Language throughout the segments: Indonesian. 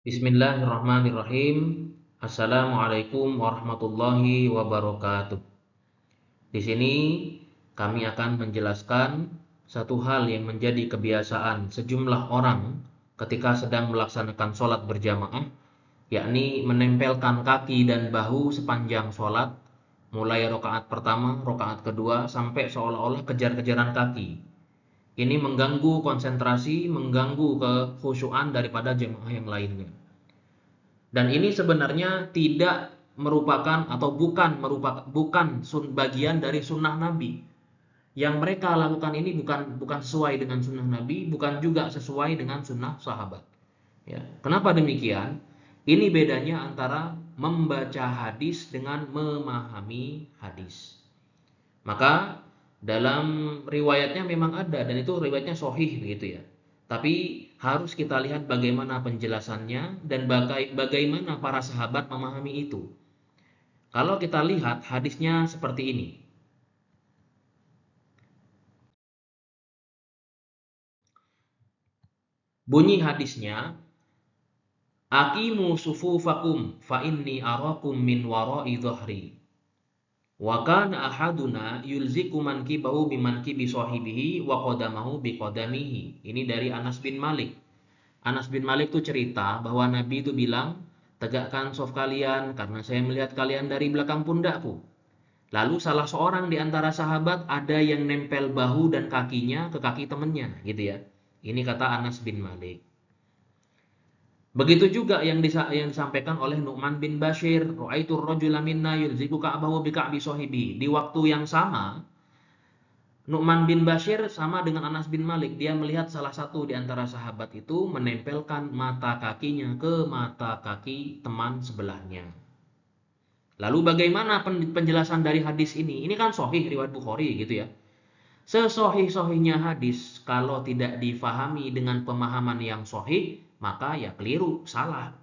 Bismillahirrahmanirrahim. Assalamualaikum warahmatullahi wabarakatuh. Di sini kami akan menjelaskan satu hal yang menjadi kebiasaan sejumlah orang ketika sedang melaksanakan sholat berjamaah, yakni menempelkan kaki dan bahu sepanjang sholat, mulai rakaat pertama, rakaat kedua, sampai seolah-olah kejar-kejaran kaki. Ini mengganggu konsentrasi, mengganggu kekhusyuan daripada jemaah yang lainnya. Dan ini sebenarnya tidak merupakan atau bukan bagian dari sunnah Nabi. Yang mereka lakukan ini bukan sesuai dengan sunnah Nabi, bukan juga sesuai dengan sunnah sahabat. Ya. Kenapa demikian? Ini bedanya antara membaca hadis dengan memahami hadis. Maka dalam riwayatnya memang ada, dan itu riwayatnya sahih begitu ya. Tapi harus kita lihat bagaimana penjelasannya dan bagaimana para sahabat memahami itu. Kalau kita lihat hadisnya seperti ini. Bunyi hadisnya, aqimu sufufakum fa inni arakum min wara'i dhahri. Wa kana ahaduna yulziku mankibahu bimankibi sahibihi wa qadamahu biqadamihi. Ini dari Anas bin Malik. Anas bin Malik itu cerita bahwa Nabi itu bilang, tegakkan shaf kalian karena saya melihat kalian dari belakang pundakku. Lalu salah seorang di antara sahabat ada yang nempel bahu dan kakinya ke kaki temannya, gitu ya. Ini kata Anas bin Malik. Begitu juga yang disampaikan oleh Nu'man bin Bashir, ra'aitu ar-rajula minna yulziku ka'bahu bi ka'bi sahibi. Di waktu yang sama, Nu'man bin Bashir sama dengan Anas bin Malik. Dia melihat salah satu di antara sahabat itu menempelkan mata kakinya ke mata kaki teman sebelahnya. Lalu bagaimana penjelasan dari hadis ini? Ini kan sahih riwayat Bukhari gitu ya. Sesahih-sahihnya hadis kalau tidak difahami dengan pemahaman yang sahih, maka ya keliru, salah.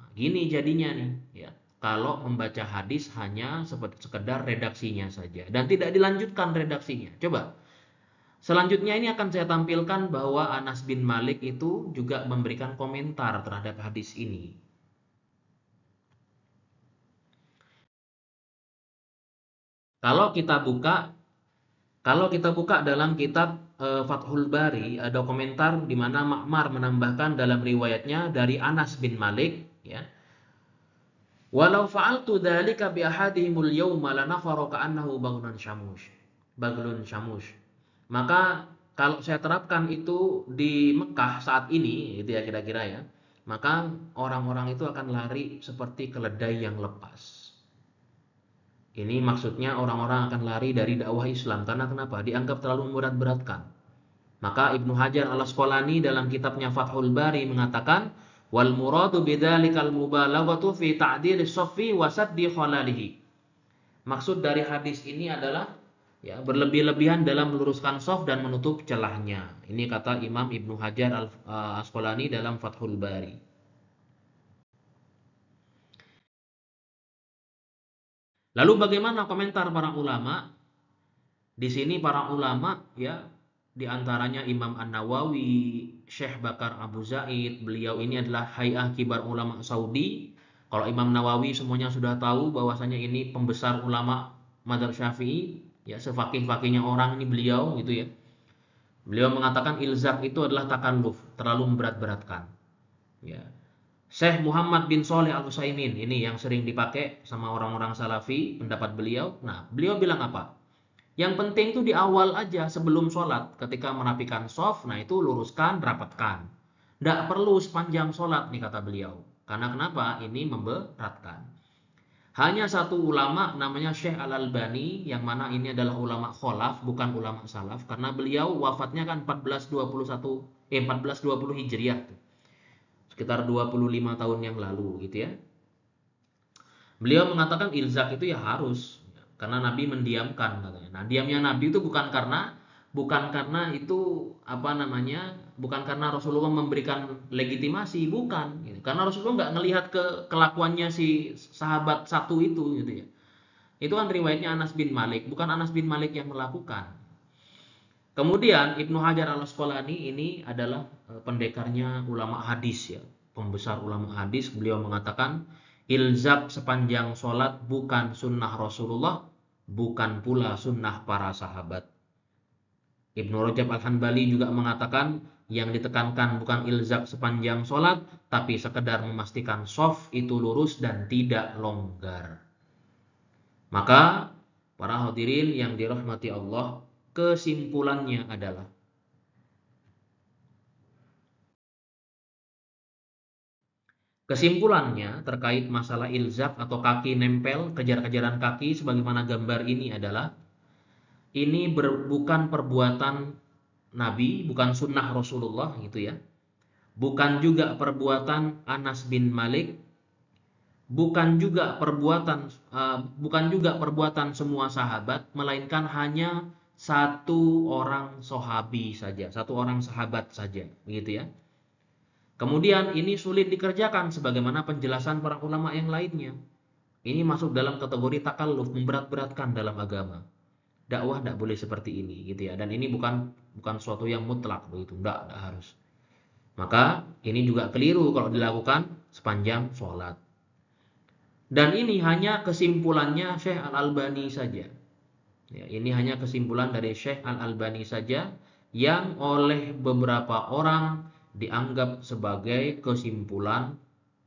Nah, gini jadinya nih ya. Kalau membaca hadis hanya sekedar redaksinya saja dan tidak dilanjutkan redaksinya. Coba. Selanjutnya ini akan saya tampilkan bahwa Anas bin Malik itu juga memberikan komentar terhadap hadis ini. Kalau kita buka dalam kitab Fathul Bari, ada komentar di mana Ma'mar menambahkan dalam riwayatnya dari Anas bin Malik ya. Walau fa'altu dzalika bi ahadihimul yawma lanafara ka'annahu baglun syamush. Maka kalau saya terapkan itu di Mekah saat ini, itu ya kira-kira ya, maka orang-orang itu akan lari seperti keledai yang lepas. Ini maksudnya orang-orang akan lari dari dakwah Islam. Karena kenapa? Dianggap terlalu memberat-beratkan. Maka Ibnu Hajar al-Asqalani dalam kitabnya Fathul Bari mengatakan, wal muradu bidzalikal mubalaghatu fi ta'dilis shaffi wa saddi khalalihi. Maksud dari hadis ini adalah ya berlebih-lebihan dalam meluruskan shaf dan menutup celahnya. Ini kata Imam Ibnu Hajar al-Asqalani dalam Fathul Bari. Lalu bagaimana komentar para ulama? Di sini para ulama ya, di antaranya Imam An-Nawawi, Syekh Bakar Abu Zaid, beliau ini adalah Hay'ah Kibar Ulama Saudi. Kalau Imam Nawawi semuanya sudah tahu bahwasanya ini pembesar ulama Madzhab Syafi'i, ya sefaqih-faqihnya orang ini beliau gitu ya. Beliau mengatakan ilzaq itu adalah takalluf, terlalu memberat-beratkan. Ya. Syekh Muhammad bin Shalih Al-Utsaimin ini yang sering dipakai sama orang-orang Salafi, pendapat beliau. Nah, beliau bilang apa? Yang penting itu di awal aja sebelum sholat, ketika merapikan shaf, nah itu luruskan, rapatkan. Tidak perlu sepanjang sholat nih kata beliau. Karena kenapa? Ini memberatkan. Hanya satu ulama namanya Syekh Al-Albani, yang mana ini adalah ulama kholaf, bukan ulama salaf. Karena beliau wafatnya kan 1420 Hijriah. Sekitar 25 tahun yang lalu gitu ya. Beliau mengatakan ilzak itu ya harus. Karena Nabi mendiamkan katanya. Nah, diamnya Nabi itu bukan karena itu bukan karena Rasulullah memberikan legitimasi, bukan. Gitu. Karena Rasulullah nggak ngelihat ke kelakuannya si sahabat satu itu, gitu ya. Itu kan riwayatnya Anas bin Malik, bukan Anas bin Malik yang melakukan. Kemudian Ibnu Hajar al-Asqalani ini adalah pendekarnya ulama hadis ya. pembesar ulama hadis, beliau mengatakan, ilzam sepanjang sholat bukan sunnah Rasulullah, bukan pula sunnah para sahabat. Ibnu Rajab Al-Hanbali juga mengatakan yang ditekankan bukan ilzam sepanjang sholat, tapi sekedar memastikan shaf itu lurus dan tidak longgar. Maka para hadirin yang dirahmati Allah, kesimpulannya adalah terkait masalah ilzam atau kaki nempel, kejar-kejaran kaki sebagaimana gambar ini adalah ini bukan perbuatan Nabi, bukan sunnah Rasulullah gitu ya. Bukan juga perbuatan Anas bin Malik, bukan juga perbuatan semua sahabat, melainkan hanya satu orang sahabi saja, satu orang sahabat saja, begitu ya. Kemudian ini sulit dikerjakan sebagaimana penjelasan para ulama yang lainnya. Ini masuk dalam kategori takalluf, memberat-beratkan dalam agama. Dakwah tidak boleh seperti ini gitu ya. Dan ini bukan suatu yang mutlak begitu, tidak harus. Maka ini juga keliru kalau dilakukan sepanjang sholat. Dan ini hanya kesimpulannya Syekh Al-Albani saja. Ya, ini hanya kesimpulan dari Syekh Al-Albani saja yang oleh beberapa orang dianggap sebagai kesimpulan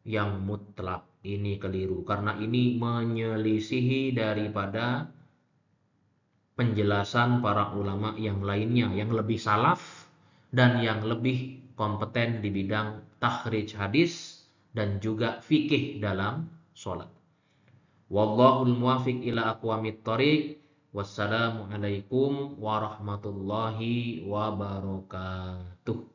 yang mutlak. Ini keliru karena ini menyelisihi daripada penjelasan para ulama yang lainnya yang lebih salaf dan yang lebih kompeten di bidang takhrij hadis dan juga fikih dalam sholat. Wallahul muwafiq ila aqwamit thoriq. Wassalamualaikum warahmatullahi wabarakatuh.